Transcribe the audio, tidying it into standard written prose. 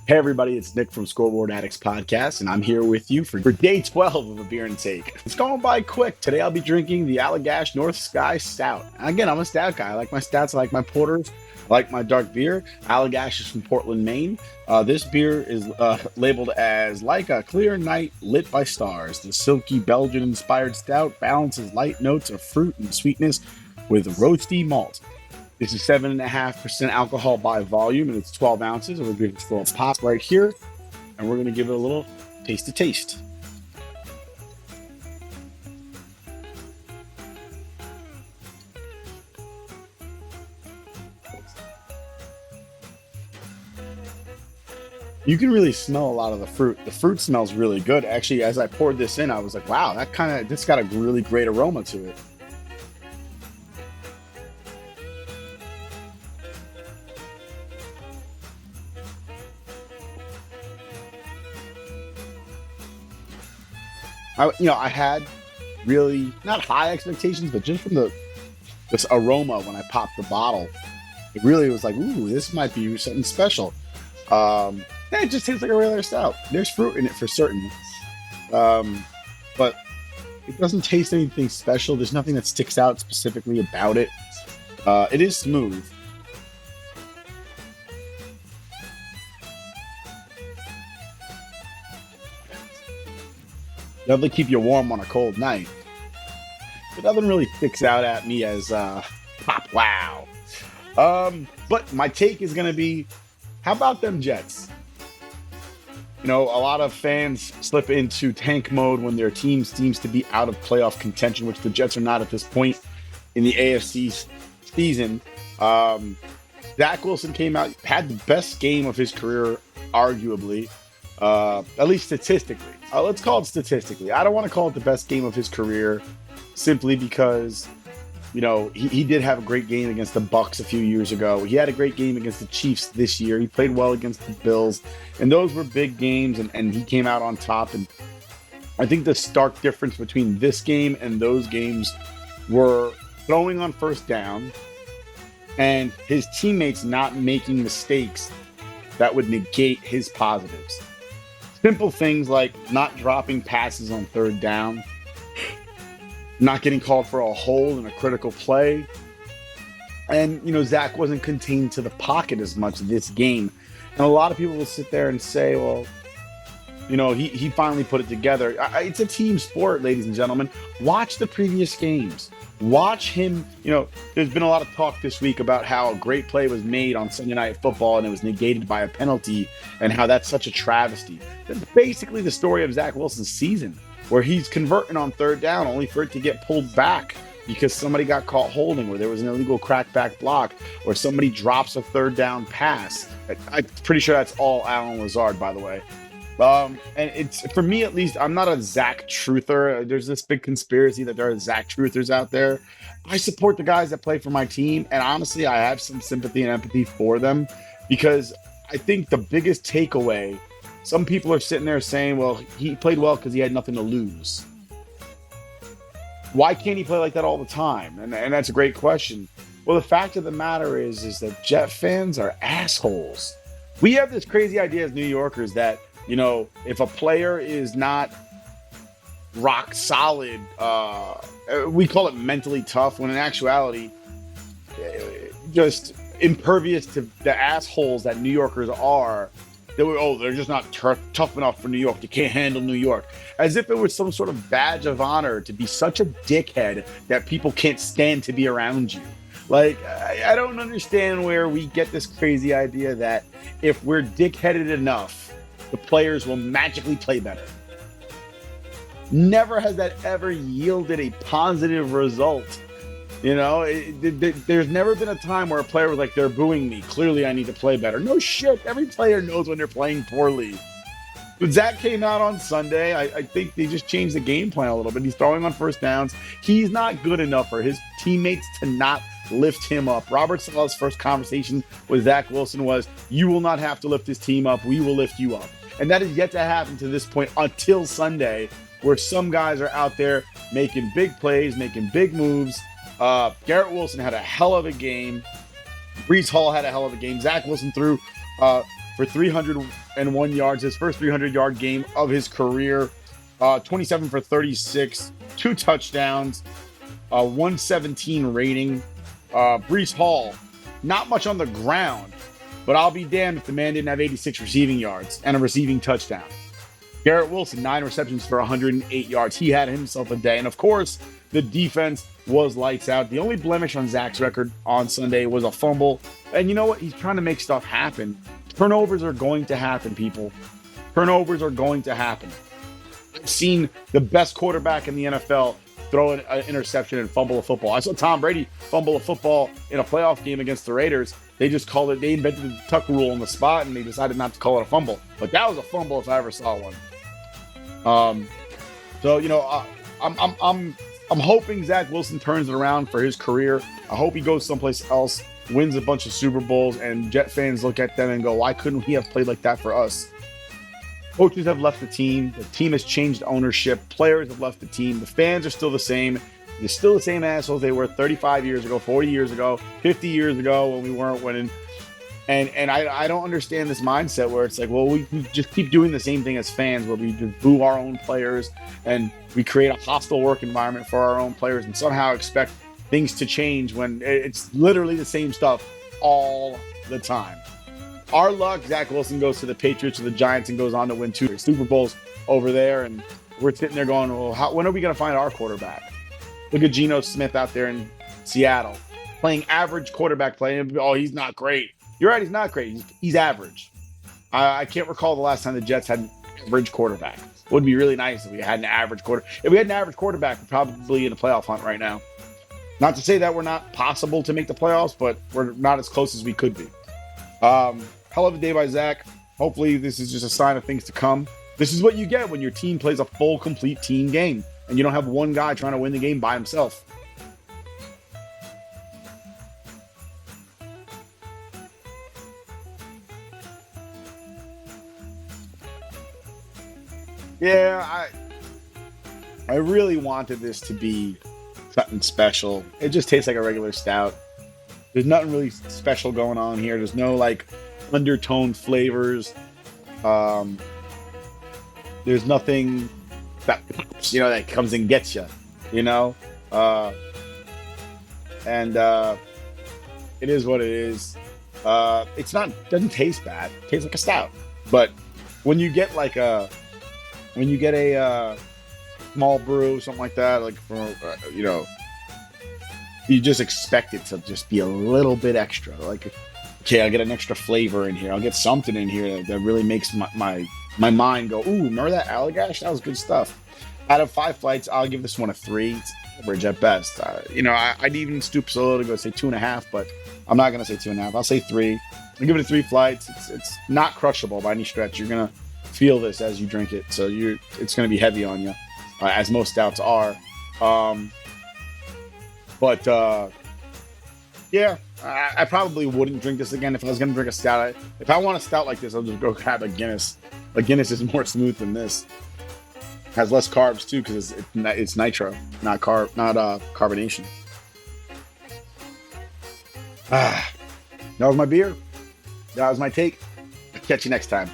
Hey everybody, it's Nick from Scoreboard Addicts Podcast, and I'm here with you for day 12 of a beer and take. It's going by quick. Today I'll be drinking the Allagash North Sky Stout. Again, I'm a stout guy. I like my stouts, I like my porters, I like my dark beer. Allagash is from Portland, Maine. This beer is labeled as like a clear night lit by stars. The silky Belgian-inspired stout balances light notes of fruit and sweetness with roasty malt. This is 7.5% alcohol by volume, and it's 12 ounces. And we're going to give it a little pop right here, and we're going to give it a little taste. You can really smell a lot of the fruit. The fruit smells really good. Actually, as I poured this in, I was like, wow, this got a really great aroma to it. I had really not high expectations, but just from this aroma when I popped the bottle, it really was like, ooh, this might be something special. It just tastes like a regular stout. There's fruit in it for certain, but it doesn't taste anything special. There's nothing that sticks out specifically about it. It is smooth. Definitely keep you warm on a cold night. But nothing really sticks out at me as pop wow. But my take is gonna be, how about them Jets? A lot of fans slip into tank mode when their team seems to be out of playoff contention, which the Jets are not at this point in the AFC season. Zach Wilson came out, had the best game of his career, arguably, at least statistically. Let's call it statistically. I don't want to call it the best game of his career simply because, he did have a great game against the Bucks a few years ago. He had a great game against the Chiefs this year. He played well against the Bills, and those were big games, and he came out on top. And I think the stark difference between this game and those games were throwing on first down and his teammates not making mistakes that would negate his positives. Simple things like not dropping passes on third down, not getting called for a hold in a critical play. And, Zach wasn't contained to the pocket as much this game. And a lot of people will sit there and say, well, he finally put it together. It's a team sport, ladies and gentlemen. Watch the previous games. Watch him. There's been a lot of talk this week about how a great play was made on Sunday Night Football and it was negated by a penalty, and how that's such a travesty. That's basically the story of Zach Wilson's season, where he's converting on third down only for it to get pulled back because somebody got caught holding, or there was an illegal crackback block, or somebody drops a third down pass. I'm pretty sure that's all Alan Lazard, by the way. And it's, for me at least, I'm not a Zach truther. There's this big conspiracy that there are Zach truthers out there. I support the guys that play for my team, and honestly, I have some sympathy and empathy for them, because I think the biggest takeaway, some people are sitting there saying, well, he played well because he had nothing to lose. Why can't he play like that all the time? And that's a great question. Well, the fact of the matter is that Jet fans are assholes. We have this crazy idea as New Yorkers that, if a player is not rock solid, we call it mentally tough, when in actuality, just impervious to the assholes that New Yorkers are. They're just not tough enough for New York. They can't handle New York. As if it was some sort of badge of honor to be such a dickhead that people can't stand to be around you. Like, I don't understand where we get this crazy idea that if we're dickheaded enough, the players will magically play better. Never has that ever yielded a positive result. There's never been a time where a player was like, they're booing me. Clearly, I need to play better. No shit. Every player knows when they're playing poorly. But Zach came out on Sunday. I think they just changed the game plan a little bit. He's throwing on first downs. He's not good enough for his teammates to not lift him up. Robert Sala's first conversation with Zach Wilson was, you will not have to lift this team up. We will lift you up. And that is yet to happen to this point until Sunday, where some guys are out there making big plays, making big moves. Garrett Wilson had a hell of a game. Breece Hall had a hell of a game. Zach Wilson threw for 300 301 yards, his first 300-yard game of his career. 27 for 36, 2 touchdowns, 117 rating. Brees Hall, not much on the ground, but I'll be damned if the man didn't have 86 receiving yards and a receiving touchdown. Garrett Wilson, 9 receptions for 108 yards. He had himself a day. And of course, the defense was lights out. The only blemish on Zach's record on Sunday was a fumble. And you know what? He's trying to make stuff happen. Turnovers are going to happen, people. Turnovers are going to happen. I've seen the best quarterback in the NFL throw an interception and fumble a football. I saw Tom Brady fumble a football in a playoff game against the Raiders. They just called it, they invented the tuck rule on the spot, and they decided not to call it a fumble. But that was a fumble if I ever saw one. So you know, I'm hoping Zach Wilson turns it around for his career. I hope he goes someplace else, wins a bunch of Super Bowls, and Jet fans look at them and go, why couldn't he have played like that for us? Coaches have left the team has changed ownership, players have left the team, the fans are still the same. They're still the same assholes they were 35 years ago, 40 years ago, 50 years ago when we weren't winning. And I don't understand this mindset where it's like, well, we just keep doing the same thing as fans, where we just boo our own players and we create a hostile work environment for our own players and somehow expect things to change when it's literally the same stuff all the time. Our luck, Zach Wilson goes to the Patriots or the Giants and goes on to win 2 Super Bowls over there. And we're sitting there going, well, when are we going to find our quarterback? Look at Geno Smith out there in Seattle playing average quarterback play. Oh, he's not great. You're right, he's not great. He's average. I can't recall the last time the Jets had an average quarterback. It would be really nice if we had an average quarterback. If we had an average quarterback, we're probably in a playoff hunt right now. Not to say that we're not possible to make the playoffs, but we're not as close as we could be. Hell of a day by Zach. Hopefully this is just a sign of things to come. This is what you get when your team plays a full, complete team game and you don't have one guy trying to win the game by himself. Yeah, I really wanted this to be something special. It just tastes like a regular stout. There's nothing really special going on here. There's no like undertone flavors. There's nothing that that comes and gets you. And it is what it is. Doesn't taste bad. It tastes like a stout. But when you get a small brew, something like that, like from you just expect it to just be a little bit extra. Like, okay, I'll get an extra flavor in here. I'll get something in here that really makes my mind go, ooh, remember that Allagash? That was good stuff. Out of 5 flights, I'll give this one a 3. It's average at best. I'd even stoop so low to go say 2.5, but I'm not going to say 2.5. I'll say 3. I'll give it a 3 flights. It's not crushable by any stretch. You're going to feel this as you drink it. So it's going to be heavy on you, as most stouts are. Yeah, I probably wouldn't drink this again if I was going to drink a stout. If I want a stout like this, I'll just go grab a Guinness. But Guinness is more smooth than this. Has less carbs too because it's nitro, not carbonation. That was my beer. That was my take. Catch you next time.